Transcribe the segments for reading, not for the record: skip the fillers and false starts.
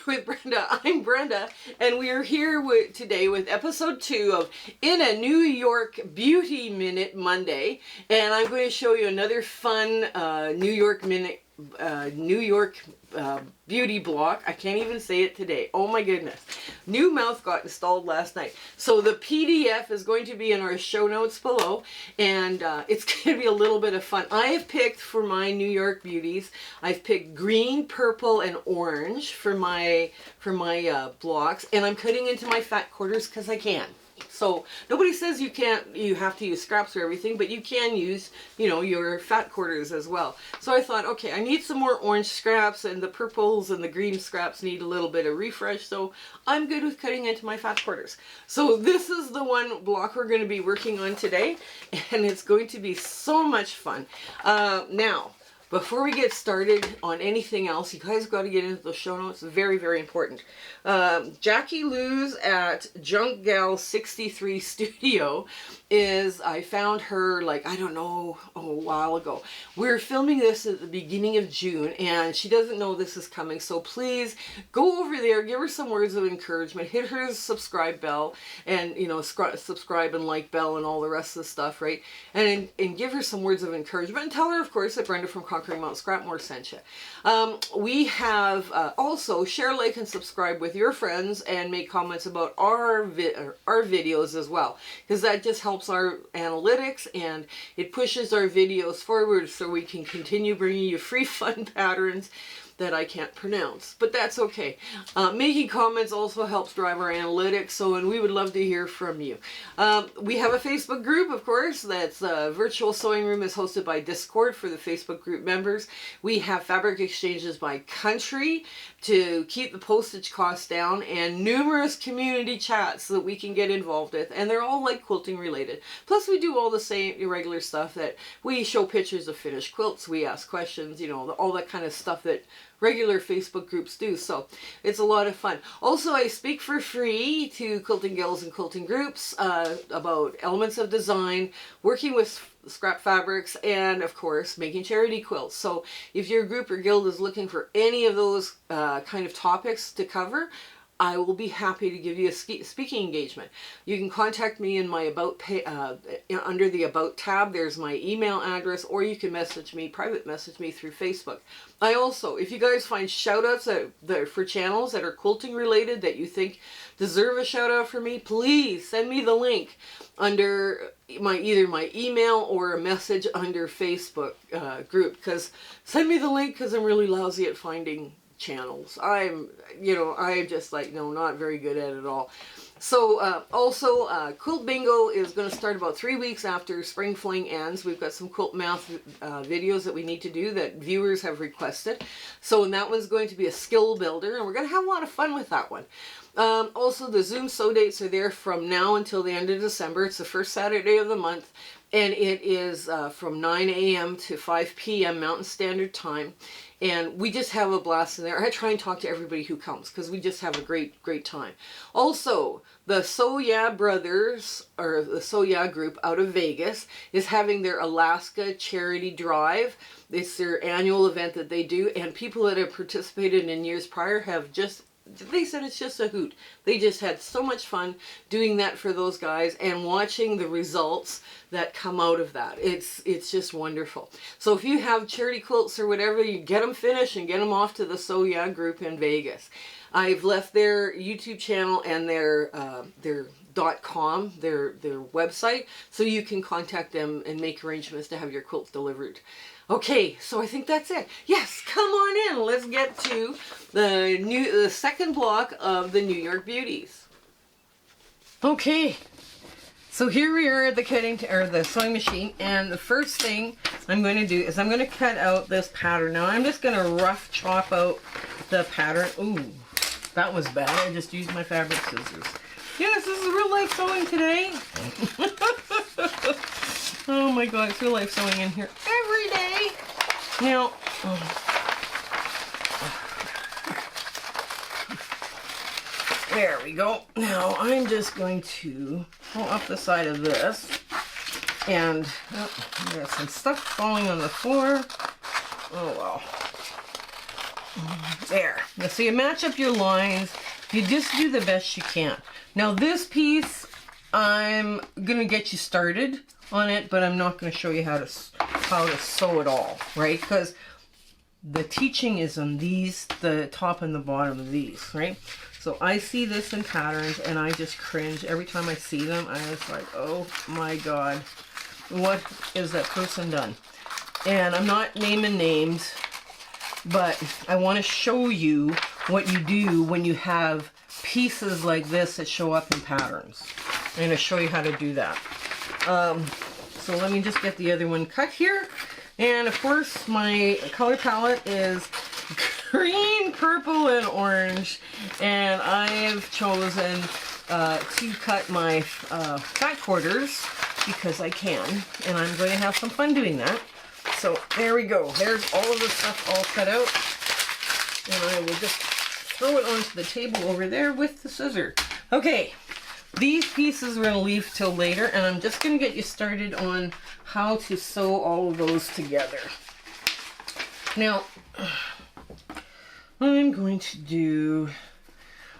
with Brenda. I'm Brenda, and we are here today with episode 2 of In a New York Beauty Minute Monday, and I'm going to show you another fun New York beauty block. I can't even say it today. Oh my goodness. New mouth got installed last night. So the PDF is going to be in our show notes below, and it's going to be a little bit of fun. I have picked for my New York beauties, I've picked green, purple, and orange for my blocks, and I'm cutting into my fat quarters because I can. So nobody says you have to use scraps for everything, but you can use, your fat quarters as well. So I thought, okay, I need some more orange scraps, and the purples and the green scraps need a little bit of refresh, so I'm good with cutting into my fat quarters. So this is the one block we're going to be working on today, and it's going to be so much fun. Now, before we get started on anything else, you guys got to get into the show notes. Very, very important. Jackie Loos at JunkGal63 Studio I found her, I don't know, a while ago. We're filming this at the beginning of June, and she doesn't know this is coming, so please go over there, give her some words of encouragement, hit her subscribe bell, and, subscribe and like bell and all the rest of the stuff, right? And give her some words of encouragement, and tell her, of course, that Brenda from Mount Scrapmore sent you. We have also share, like, and subscribe with your friends, and make comments about our videos as well, because that just helps our analytics, and it pushes our videos forward so we can continue bringing you free fun patterns that I can't pronounce, but that's okay. Making comments also helps drive our analytics, and we would love to hear from you. We have a Facebook group, of course, that's Virtual Sewing Room is hosted by Discord for the Facebook group members. We have fabric exchanges by country to keep the postage costs down, and numerous community chats that we can get involved with, and they're all quilting related. Plus we do all the same irregular stuff that we show pictures of finished quilts, we ask questions, all that kind of stuff that regular Facebook groups do. So it's a lot of fun. Also, I speak for free to quilting gills and quilting groups about elements of design, working with scrap fabrics, and of course making charity quilts. So if your group or guild is looking for any of those kind of topics to cover, I will be happy to give you a speaking engagement. You can contact me in my About under the About tab. There's my email address, or you can private message me through Facebook. I also, if you guys find shout outs for channels that are quilting related that you think deserve a shout out from me, please send me the link under either my email or a message under Facebook group. Send me the link, because I'm really lousy at finding channels. I'm just not very good at it all. So also Quilt Bingo is going to start about 3 weeks after Spring Fling ends. We've got some quilt math videos that we need to do that viewers have requested. So that one's going to be a skill builder, and we're going to have a lot of fun with that one. Also, the Zoom sew dates are there from now until the end of December. It's the first Saturday of the month, and it is from 9 a.m. to 5 p.m. Mountain Standard Time. And we just have a blast in there. I try and talk to everybody who comes, because we just have a great, great time. Also, the Sew Yeah Brothers, or the Sew Yeah group out of Vegas, is having their Alaska charity drive. It's their annual event that they do, and people that have participated in years prior they said it's just a hoot. They just had so much fun doing that for those guys, and watching the results that come out of that. It's just wonderful. So if you have charity quilts or whatever, you get them finished and get them off to the Sew Yeah group in Vegas. I've left their YouTube channel and their .com, their website, so you can contact them and make arrangements to have your quilts delivered. Okay, so I think that's it. Yes, come on in. Let's get to the second block of the New York Beauties. Okay, so here we are at the sewing machine, and the first thing I'm going to do is I'm going to cut out this pattern. Now I'm just going to rough chop out the pattern. Ooh, that was bad. I just used my fabric scissors. Yes, this is real life sewing today. Oh my god, it's real life sewing in here every day. Now, there we go. Now I'm just going to pull up the side of this, and there's some stuff falling on the floor. Oh well. There. Now, so you match up your lines. You just do the best you can. Now this piece, I'm gonna get you started on it, but I'm not gonna show you how to sew it all, right? Because the teaching is on these, the top and the bottom of these, right? So I see this in patterns and I just cringe every time I see them. I was like, oh my God, what is that person done? And I'm not naming names, but I want to show you what you do when you have pieces like this that show up in patterns. I'm going to show you how to do that. So let me just get the other one cut here. And of course my color palette is green, purple, and orange. And I've chosen to cut my fat quarters because I can. And I'm going to have some fun doing that. So there we go. There's all of the stuff all cut out. And I will just throw it onto the table over there with the scissors. Okay, these pieces we're going to leave till later, and I'm just going to get you started on how to sew all of those together. Now, I'm going to do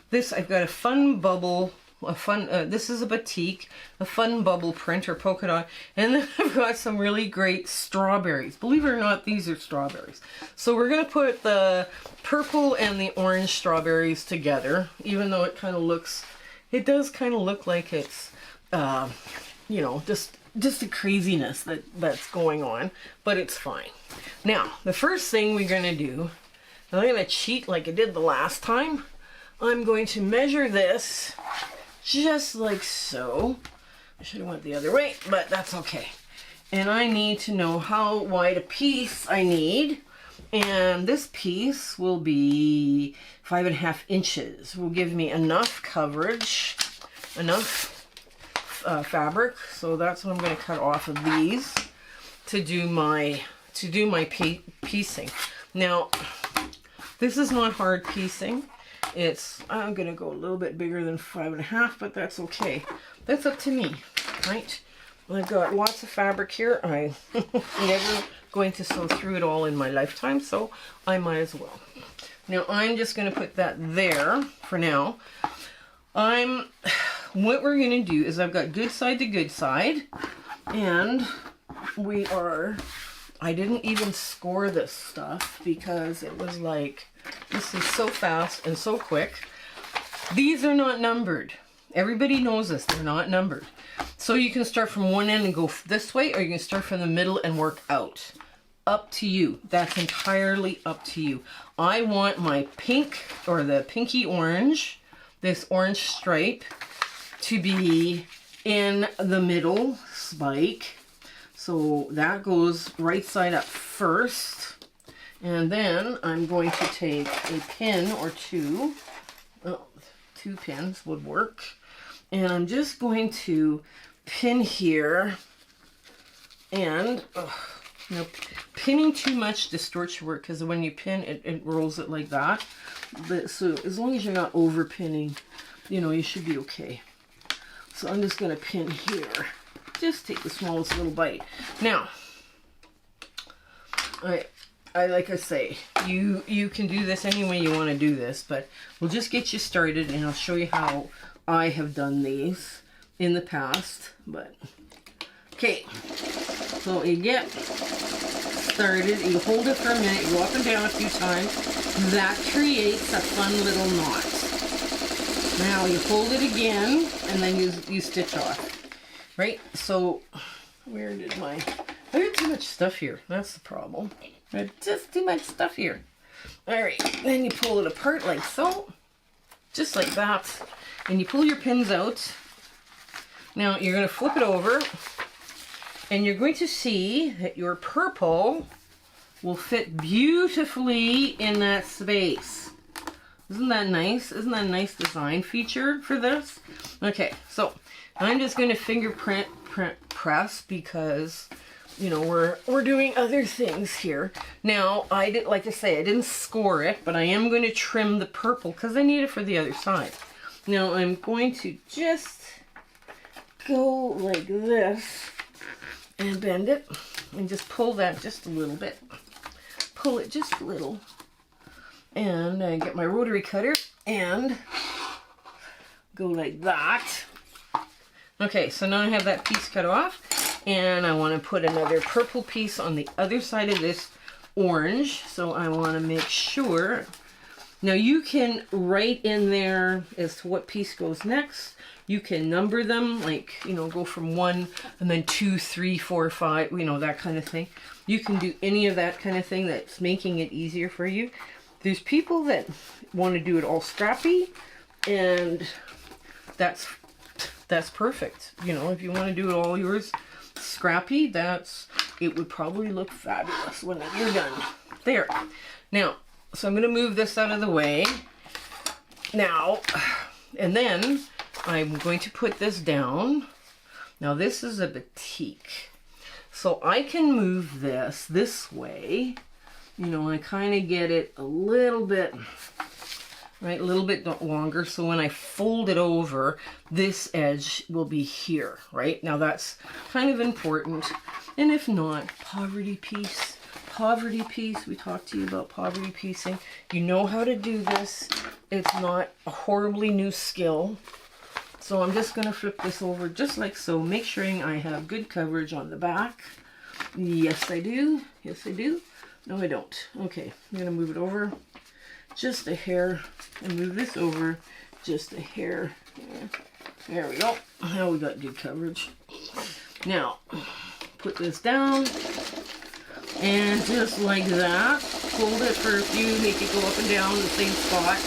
this. I've got a fun bubble. This is a batik, a fun bubble print or polka dot, and then I've got some really great strawberries. Believe it or not, these are strawberries. So we're going to put the purple and the orange strawberries together, even though it kind of looks, it does kind of look like it's, you know, just a craziness that's going on, but it's fine. Now, the first thing we're going to do, and I'm going to cheat like I did the last time, I'm going to measure this just like so. I should have went the other way, but that's okay. And I need to know how wide a piece I need. And this piece will be 5.5 inches. Will give me enough coverage, enough fabric. So that's what I'm going to cut off of these to do my piecing. Now, this is not hard piecing. I'm going to go a little bit bigger than 5.5, but that's okay. That's up to me, right? I've got lots of fabric here. I'm never going to sew through it all in my lifetime, so I might as well. Now, I'm just going to put that there for now. What we're going to do is I've got good side to good side, and I didn't even score this stuff because it was like, this is so fast and so quick. These are not numbered. Everybody knows this, they're not numbered. So you can start from one end and go this way, or you can start from the middle and work out. Up to you. That's entirely up to you. I want my pink, or the pinky orange, this orange stripe, to be in the middle spike. So that goes right side up first. And then I'm going to take a pin or two. Oh, 2 pins would work. And I'm just going to pin here. And you know, pinning too much distorts your work, because when you pin, it rolls it like that. But so as long as you're not over pinning, you know, you should be okay. So I'm just going to pin here. Just take the smallest little bite. Now, I like I say, you can do this any way you want to do this, but we'll just get you started, and I'll show you how I have done these in the past. But okay, so you get started, you hold it for a minute, you go up and down a few times. That creates a fun little knot. Now you hold it again, and then you stitch off. Right? So where did I have too much stuff here. That's the problem. I have just too much stuff here. Alright, then you pull it apart like so. Just like that. And you pull your pins out. Now you're going to flip it over. And you're going to see that your purple will fit beautifully in that space. Isn't that nice? Isn't that a nice design feature for this? Okay, so I'm just going to fingerprint press because, you know, we're doing other things here. Now, I did, like I say, I didn't score it, but I am going to trim the purple because I need it for the other side. Now, I'm going to just go like this and bend it and just pull that just a little bit. Pull it just a little. And I get my rotary cutter and go like that. Okay, so now I have that piece cut off, and I want to put another purple piece on the other side of this orange. So I want to make sure. Now you can write in there as to what piece goes next. You can number them, like, you know, go from 1 and then 2, 3, 4, 5, you know, that kind of thing. You can do any of that kind of thing that's making it easier for you. There's people that want to do it all scrappy, and that's perfect. You know, if you want to do it all yours scrappy, it would probably look fabulous when you're done. There. Now, so I'm going to move this out of the way. Now, and then I'm going to put this down. Now this is a batik. So I can move this way. You know, I kind of get it a little bit, right, a little bit longer. So when I fold it over, this edge will be here, right? Now that's kind of important. And if not, poverty piece, we talked to you about poverty piecing. You know how to do this. It's not a horribly new skill. So I'm just going to flip this over just like so, make sure I have good coverage on the back. Yes, I do. Yes, I do. No, I don't. Okay, I'm going to move it over just a hair and move this over just a hair. There we go. Now we got good coverage. Now, put this down and just like that, hold it for a few, make it go up and down the same spot.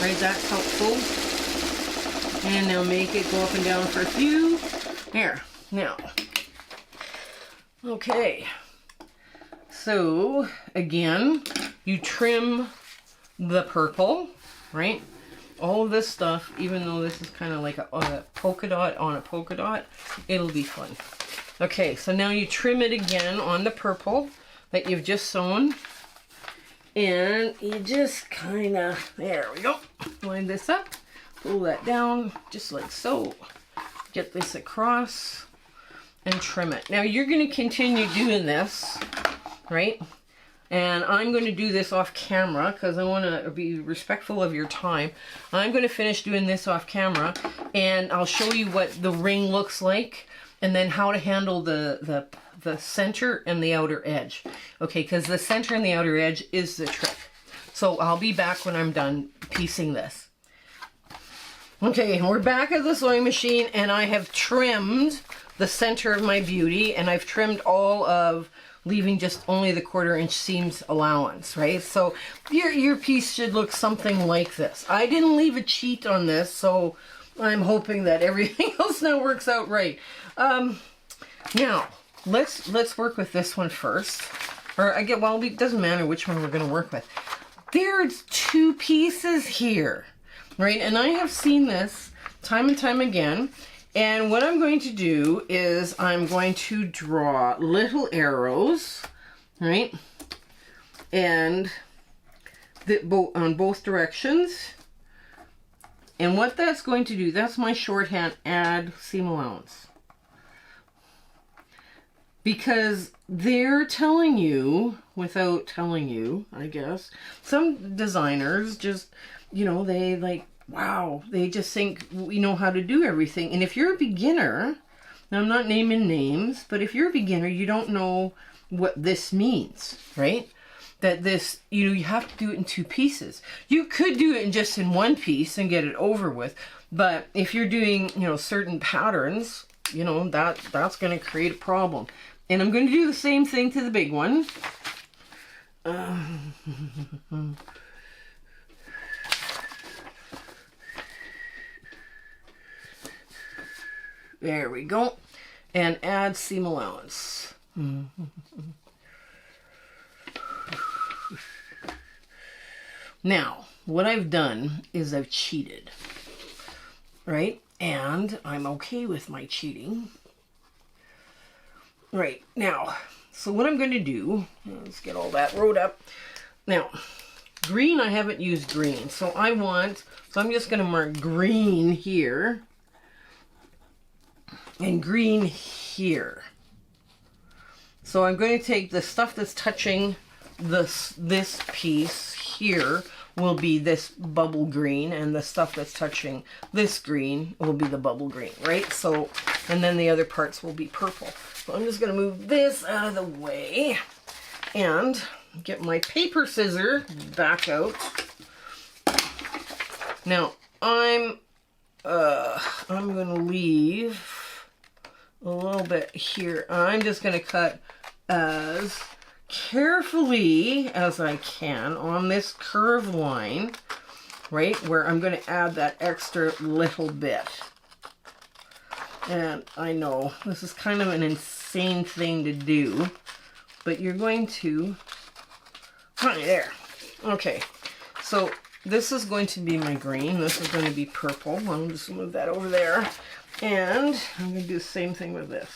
Right, that's helpful. And now make it go up and down for a few. There. Now. Okay. So, again, you trim the purple, right? All of this stuff, even though this is kind of like a polka dot on a polka dot, it'll be fun. Okay, so now you trim it again on the purple that you've just sewn. And you just kind of, there we go, line this up. Pull that down, just like so. Get this across and trim it. Now you're going to continue doing this, right? And I'm going to do this off camera because I want to be respectful of your time. I'm going to finish doing this off camera, and I'll show you what the ring looks like, and then how to handle the center and the outer edge. Okay, because the center and the outer edge is the trick. So I'll be back when I'm done piecing this. Okay, we're back at the sewing machine, and I have trimmed the center of my beauty, and I've trimmed all of, leaving just only the 1/4 inch seams allowance, right? So your piece should look something like this. I didn't leave a cheat on this, so I'm hoping that everything else now works out right. Now, let's work with this one first. Or well, it doesn't matter which one we're going to work with. There's 2 pieces here. Right, and I have seen this time and time again, and what I'm going to do is I'm going to draw little arrows, right, and on both directions, and what that's going to do, that's my shorthand, add seam allowance, because they're telling you, without telling you, I guess, some designers just, you know, they like, wow, they just think we know how to do everything. And if you're a beginner, now I'm not naming names, but if you're a beginner, you don't know what this means, right? That this, you know, you have to do it in 2 pieces. You could do it just in 1 piece and get it over with. But if you're doing, you know, certain patterns, you know, that's going to create a problem. And I'm going to do the same thing to the big one. There we go. And add seam allowance. Now, what I've done is I've cheated, right? And I'm okay with my cheating. Right, now, so what I'm going to do, let's get all that wrote up. Now, green, I haven't used green, so I'm just going to mark green here. And green here. So I'm going to take the stuff that's touching this piece here will be this bubble green, and the stuff that's touching this green will be the bubble green, right? So, and then the other parts will be purple. So I'm just gonna move this out of the way and get my paper scissor back out. Now, I'm gonna leave a little bit here. I'm just gonna cut as carefully as I can on this curved line, right, where I'm going to add that extra little bit. And I know this is kind of an insane thing to do, but you're going to, right there. Okay, so this is going to be my green, this is going to be purple. I'll just move that over there, and I'm going to do the same thing with this.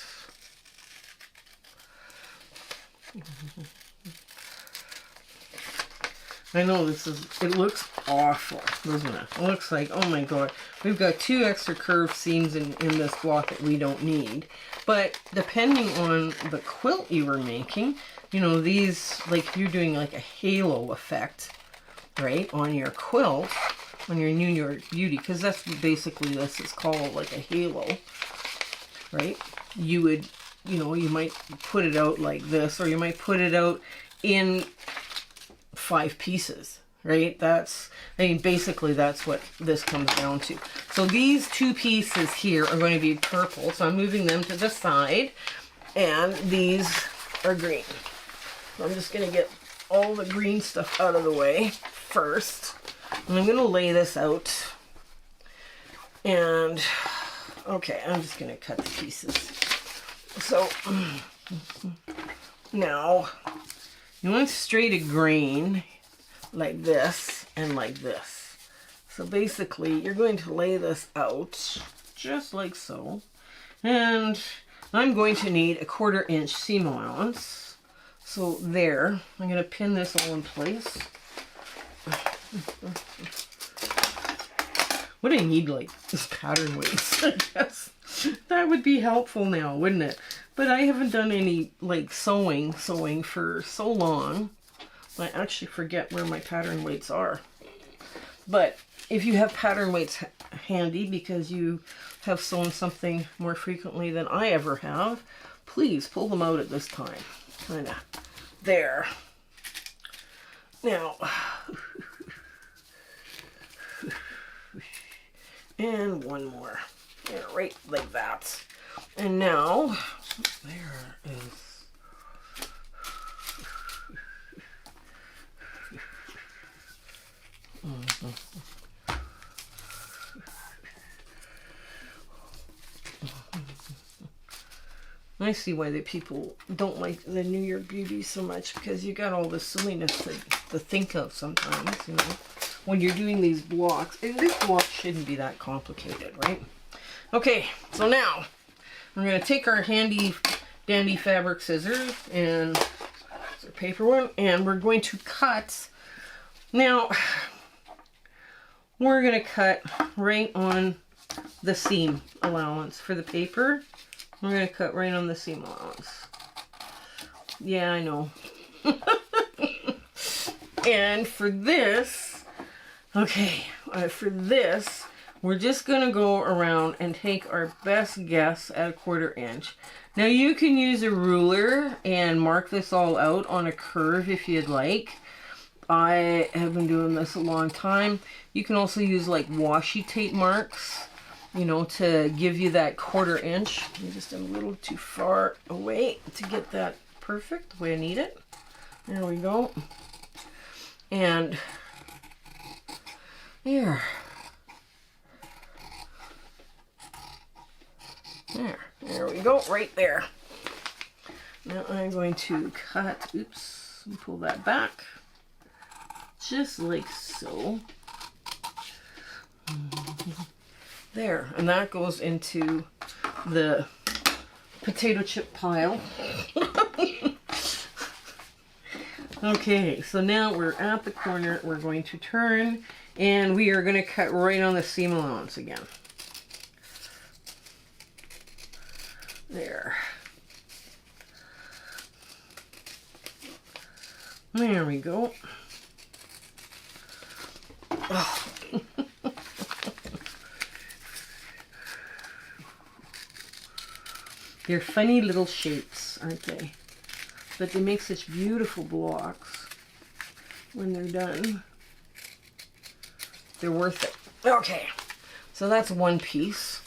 I know this is, it looks awful, doesn't it? It looks like, oh my god, we've got 2 extra curved seams in this block that we don't need. But depending on the quilt you were making, you know, these, like if you're doing like a halo effect, right, on your quilt, on your New York Beauty, because that's basically this is called, like a halo, right? You would, you know, you might put it out like this, or you might put it out in 5 pieces, right? That's, I mean, basically that's what this comes down to. So these 2 pieces here are going to be purple, so I'm moving them to the side, and these are green. So I'm just going to get all the green stuff out of the way first, and I'm going to lay this out, and okay, I'm just going to cut the pieces. So now you want straight a grain like this and like this. So basically you're going to lay this out just like so, and I'm going to need a 1/4 inch seam allowance. So there, I'm going to pin this all in place. What I need, like, is pattern weights, I guess. That would be helpful now, wouldn't it? But I haven't done any, like, sewing for so long. I actually forget where my pattern weights are. But if you have pattern weights handy because you have sewn something more frequently than I ever have, please pull them out at this time. Kind of there. Now, and one more. Yeah, right like that. And now, there is, I see why the people don't like the New York Beauty so much, because you got all the silliness to think of sometimes, you know, when you're doing these blocks. And this block shouldn't be that complicated, right? Okay, so now we're going to take our handy dandy fabric scissors, and it's our paper one, and we're going to cut. Now, we're going to cut right on the seam allowance for the paper. We're going to cut right on the seam allowance. Yeah, I know. And for this, okay, for this, we're just going to go around and take our best guess at a 1/4 inch. Now you can use a ruler and mark this all out on a curve if you'd like. I have been doing this a long time. You can also use like washi tape marks, you know, to give you that 1/4 inch. I'm just a little too far away to get that perfect the way I need it. There we go. And there. There we go, right there. Now I'm going to cut, oops, and pull that back, just like so. There, and that goes into the potato chip pile. Okay, so now we're at the corner. We're going to turn, and we are going to cut right on the seam allowance again. There. There we go. Oh. They're funny little shapes, aren't they? But they make such beautiful blocks when they're done. They're worth it. Okay, so that's one piece.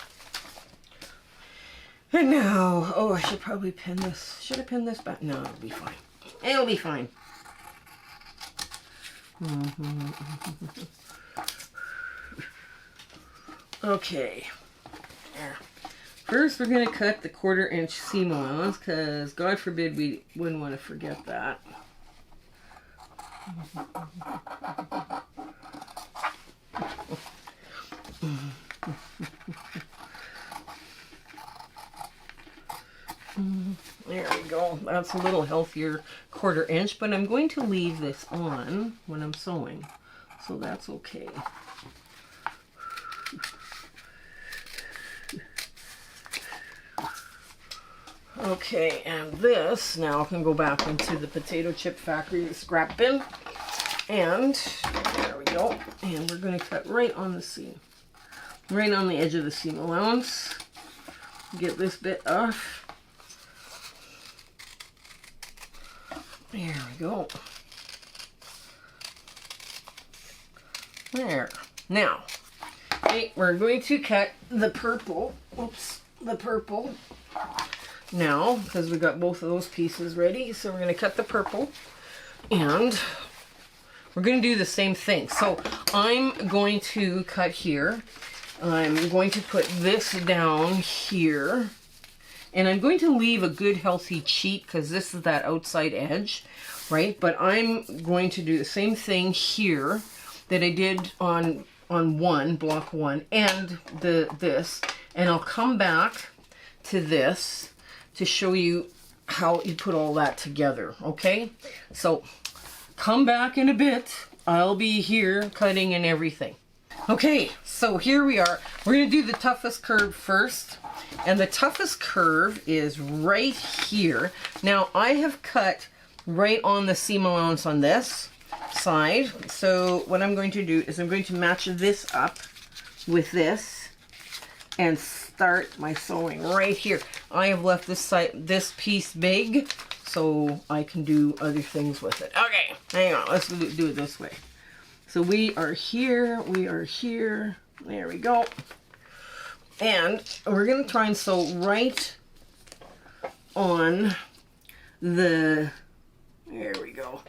And now, oh, I should probably pin this. Should I pin this back? No, it'll be fine. It'll be fine. Okay. There. First, we're going to cut the 1/4 inch seam allowance because God forbid we wouldn't want to forget that. There we go. That's a little healthier 1/4 inch, but I'm going to leave this on when I'm sewing, so that's okay. Okay, and this now can go back into the potato chip factory scrap bin. And there we go. And we're going to cut right on the seam. Right on the edge of the seam allowance. Get this bit off. There we go. There. Now, okay, we're going to cut the purple. Oops, the purple. Now, because we got both of those pieces ready, so we're going to cut the purple, and we're going to do the same thing. So I'm going to cut here. I'm going to put this down here, and I'm going to leave a good healthy cheat because this is that outside edge, right? But I'm going to do the same thing here that I did on block one, and this, and I'll come back to this to show you how you put all that together, okay? So, come back in a bit. I'll be here cutting and everything. Okay, so here we are. We're gonna do the toughest curve first, and the toughest curve is right here. Now, I have cut right on the seam allowance on this side, so what I'm going to do is I'm going to match this up with this and start my sewing right here. I have left this piece big so I can do other things with it. Okay, hang on, let's do it this way. So we are here, there we go. And we're gonna try and sew right on the, there we go.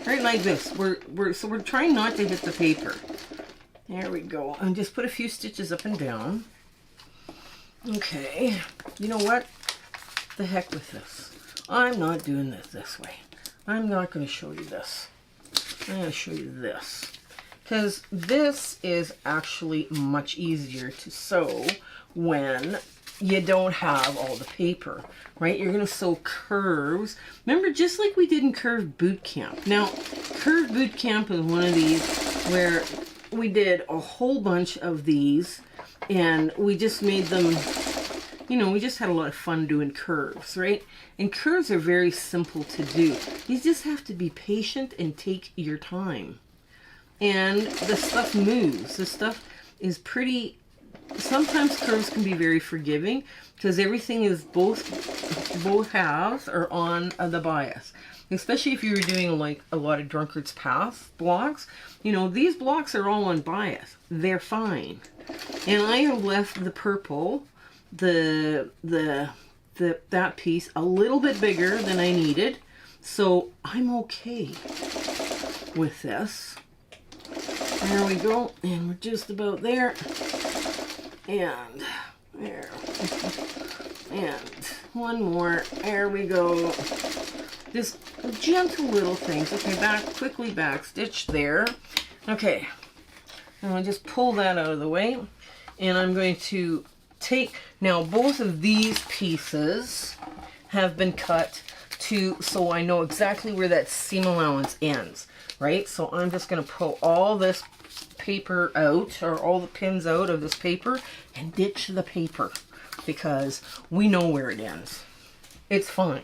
Right like this. So we're trying not to hit the paper. There we go. And just put a few stitches up and down. Okay, you know what? The heck with this. I'm not doing this way. I'm not going to show you this. I'm going to show you this. Because this is actually much easier to sew when you don't have all the paper, right? You're going to sew curves. Remember, just like we did in Curve Boot Camp. Now, Curve Boot Camp is one of these where we did a whole bunch of these, and we just made them, you know, we just had a lot of fun doing curves, right? And curves are very simple to do. You just have to be patient and take your time. And the stuff moves. The stuff is pretty, sometimes curves can be very forgiving because everything is both halves are on the bias. Especially if you were doing like a lot of Drunkard's Path blocks. You know, these blocks are all on bias. They're fine. And I have left the purple, that piece a little bit bigger than I needed. So I'm okay with this. There we go. And we're just about there. And there. And one more. There we go. Just gentle little things. Okay, quickly back stitch there. Okay. And I'll just pull that out of the way. And I'm going to take, now both of these pieces have been cut so I know exactly where that seam allowance ends, right? So I'm just going to pull all this paper out, or all the pins out of this paper, and ditch the paper because we know where it ends. It's fine.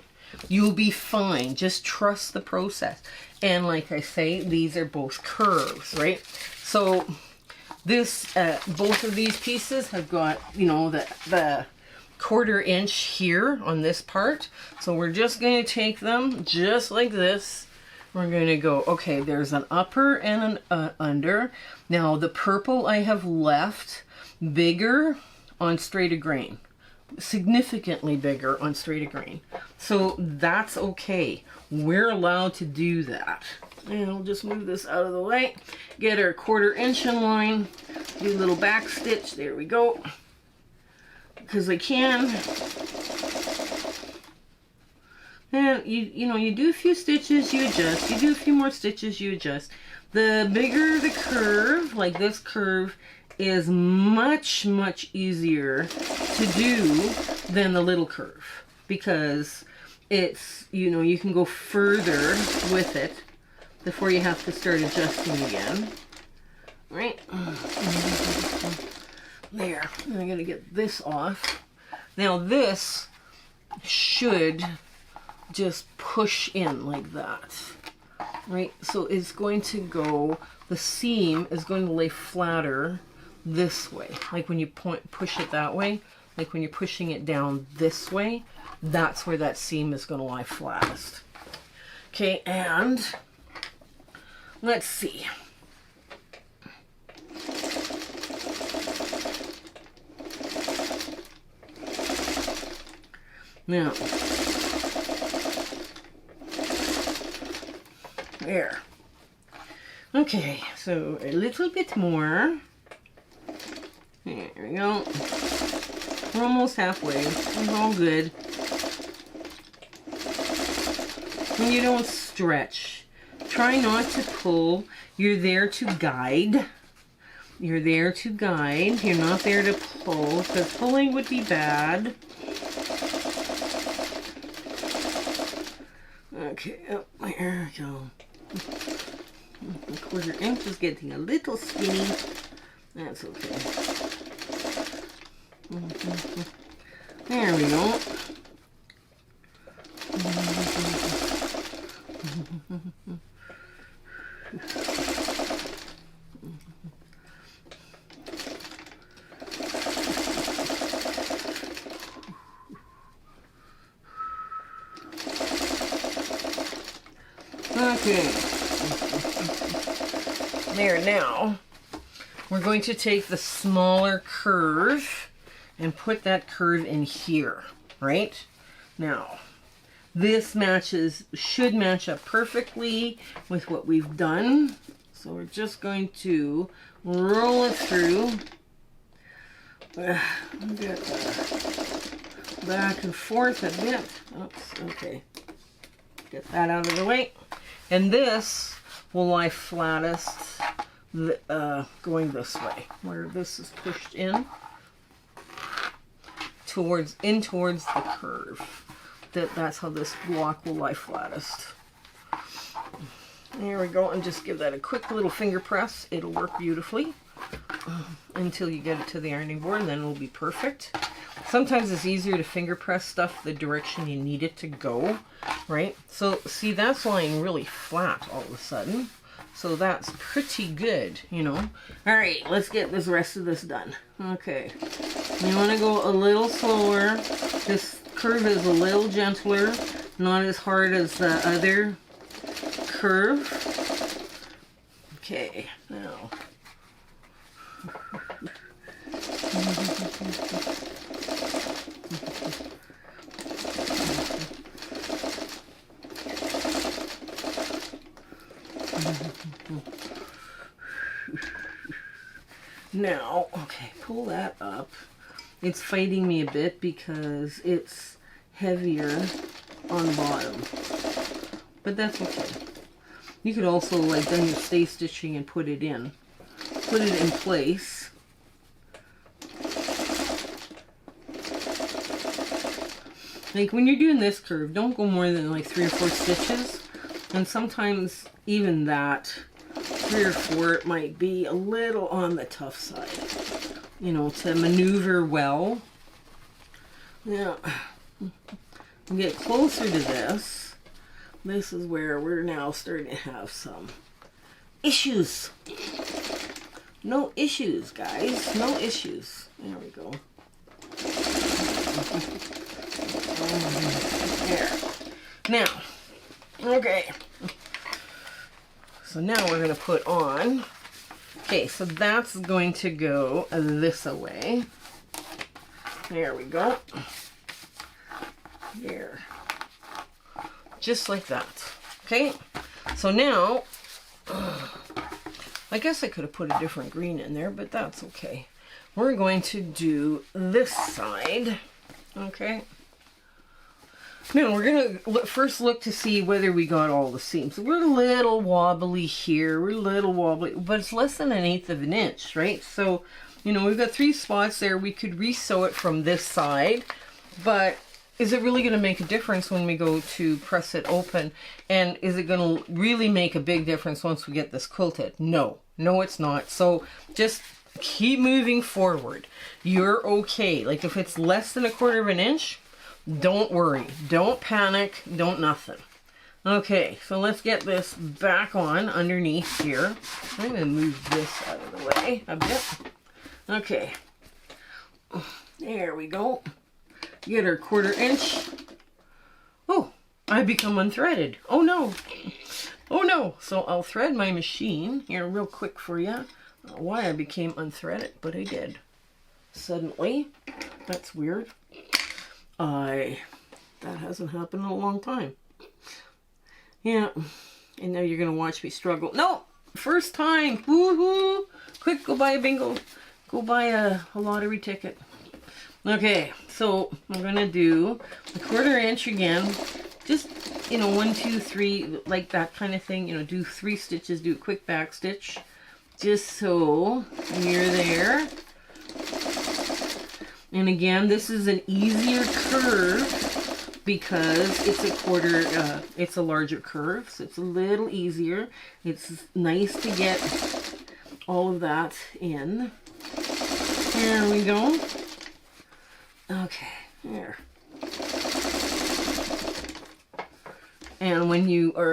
You'll be fine. Just trust the process. And like I say, these are both curves, right? So this, both of these pieces have got, you know, the 1/4 inch here on this part. So we're just going to take them just like this. We're going to go, okay, there's an upper and an under. Now the purple I have left bigger on straight of grain. Significantly bigger on straight of grain. So that's okay. We're allowed to do that. And I'll just move this out of the way. Get our 1/4 inch in line. Do a little back stitch. There we go. Because I can. And you know, you do a few stitches, you adjust. You do a few more stitches, you adjust. The bigger the curve, like this curve, is much, much easier to do than the little curve. Because it's, you know, you can go further with it before you have to start adjusting again. Right? There. And I'm going to get this off. Now this should just push in like that. Right? So it's going to go, the seam is going to lay flatter this way. Like when you push it that way, like when you're pushing it down this way, that's where that seam is going to lie flattest. Okay, and let's see. Now, there. Okay, so a little bit more. There we go. We're almost halfway. It's all good. And you don't stretch. Try not to pull. You're there to guide. You're there to guide. You're not there to pull, because pulling would be bad. Okay, oh, there we go. The 1/4 inch is getting a little skinny. That's okay. There we go. Okay. There, now we're going to take the smaller curve and put that curve in here, right? Now, this should match up perfectly with what we've done. So we're just going to roll it through. Get back and forth a bit. Oops, okay. Get that out of the way. And this will lie flattest going this way, where this is pushed in towards the curve. That's how this block will lie flattest. There we go, and just give that a quick little finger press. It'll work beautifully until you get it to the ironing board, and then it'll be perfect. Sometimes it's easier to finger press stuff the direction you need it to go, right? So see, that's lying really flat all of a sudden. So that's pretty good, you know. All right, let's get this rest of this done. Okay, you want to go a little slower. This curve is a little gentler, not as hard as the other curve. Okay, now. Now, okay, pull that up. It's fighting me a bit because it's heavier on the bottom, but that's okay. You could also, like, done your stay stitching and put it in place. Like when you're doing this curve, don't go more than like 3 or 4 stitches, and sometimes even that 3 or 4 it might be a little on the tough side, you know, to maneuver well. Yeah, we get closer to this, this is where we're now starting to have some issues. No issues, guys. No issues. There we go. There. Now, okay. So now we're going to put on, okay, so that's going to go this way. There we go. There. Just like that. Okay, so now, I guess I could have put a different green in there, but that's okay. We're going to do this side. Okay. Now we're going to first look to see whether we got all the seams. We're a little wobbly here. We're a little wobbly, but it's less than 1/8 of an inch, right? So, you know, we've got 3 spots there. We could re-sew it from this side, but is it really going to make a difference when we go to press it open? And is it going to really make a big difference once we get this quilted? No. No, it's not. So just keep moving forward. You're okay. Like if it's less than 1/4 of an inch, don't worry. Don't panic. Don't nothing. Okay, so let's get this back on underneath here. I'm going to move this out of the way a bit. Okay. There we go. Get our 1/4 inch. Oh, I become unthreaded. Oh no. Oh no. So I'll thread my machine here real quick for you. I don't know why I became unthreaded, but I did. Suddenly. That's weird. That hasn't happened in a long time. Yeah. And now you're going to watch me struggle. No! First time! Woohoo! Quick, go buy a bingo. Go buy a lottery ticket. Okay, so I'm going to do a 1/4 inch again. Just, you know, 1, 2, 3, like that kind of thing. You know, do 3 stitches, do a quick back stitch. Just so you're there. And again, this is an easier curve because it's a 1/4, it's a larger curve, so it's a little easier. It's nice to get all of that in. There we go. Okay, there. And when you're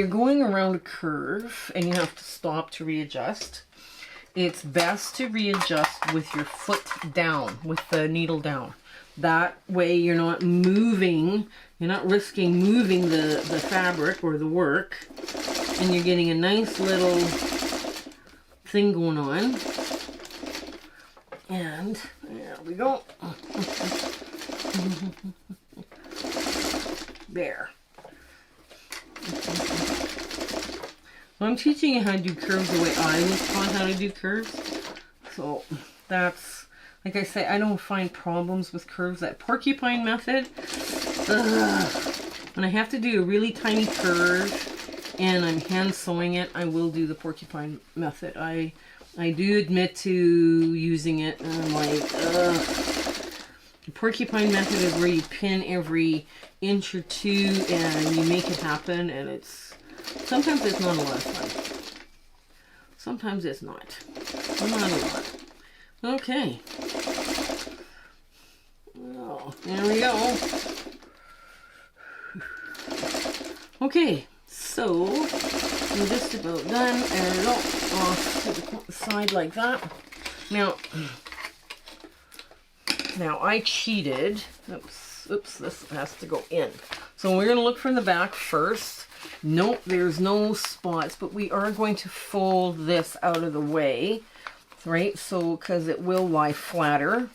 going around a curve and you have to stop to readjust, it's best to readjust with your foot down, with the needle down. That way you're not moving, you're not risking moving the fabric or the work, and you're getting a nice little thing going on. And there we go. There. I'm teaching you how to do curves the way I was taught how to do curves. So that's, like I say, I don't find problems with curves. That porcupine method, when I have to do a really tiny curve and I'm hand sewing it, I will do the porcupine method. I do admit to using it, and I'm like, the porcupine method is where you pin every inch or 2 and you make it happen, and sometimes it's not a lot of fun. Sometimes it's not. Not a lot. Okay. Oh, there we go. Okay, so I'm just about done, and it off to the side like that. Now I cheated. Oops, this has to go in. So we're going to look from the back first. Nope, there's no spots, but we are going to fold this out of the way, right? So, because it will lie flatter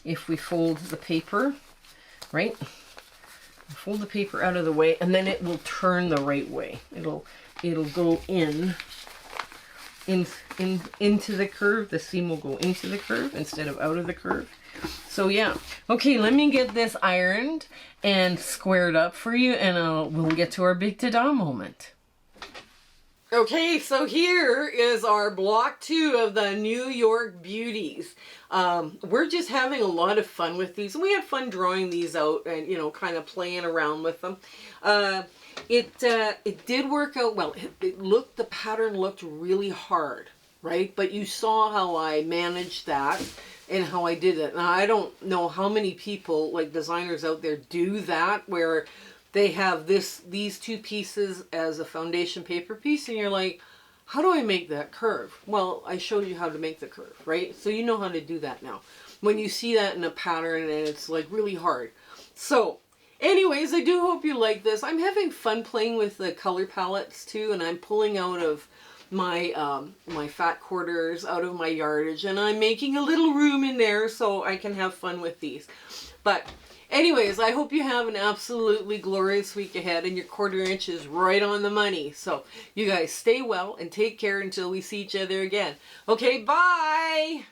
if we fold the paper, right? Fold the paper out of the way, and then it will turn the right way. It'll go into the curve. The seam will go into the curve instead of out of the curve. So yeah, okay, let me get this ironed and squared up for you, and we'll get to our big ta-da moment. Okay, so here is our block 2 of the New York Beauties. We're just having a lot of fun with these. We had fun drawing these out and, you know, kind of playing around with them. It did work out well. The pattern looked really hard, right? But you saw how I managed that. and how I did it. Now, I don't know how many people, like designers out there, do that where they have these two pieces as a foundation paper piece, and you're like, how do I make that curve? Well, I showed you how to make the curve, right? So you know how to do that now. When you see that in a pattern and it's like really hard. So anyways, I do hope you like this. I'm having fun playing with the color palettes too, and I'm pulling out of my my fat quarters out of my yardage, and I'm making a little room in there so I can have fun with these. But anyways, I hope you have an absolutely glorious week ahead and your 1/4 inch is right on the money. So you guys stay well and take care until we see each other again. Okay, bye!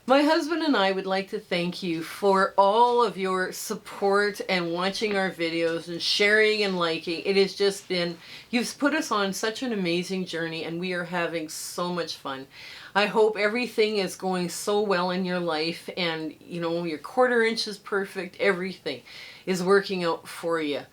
My husband and I would like to thank you for all of your support and watching our videos and sharing and liking. It has just been, you've put us on such an amazing journey and we are having so much fun. I hope everything is going so well in your life and you know your 1/4 inch is perfect. Everything is working out for you.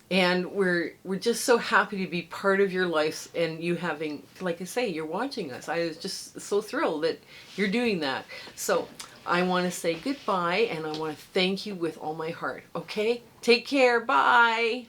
And we're just so happy to be part of your lives and you having, like I say, you're watching us. I was just so thrilled that you're doing that. So I want to say goodbye and I want to thank you with all my heart. Okay? Take care. Bye.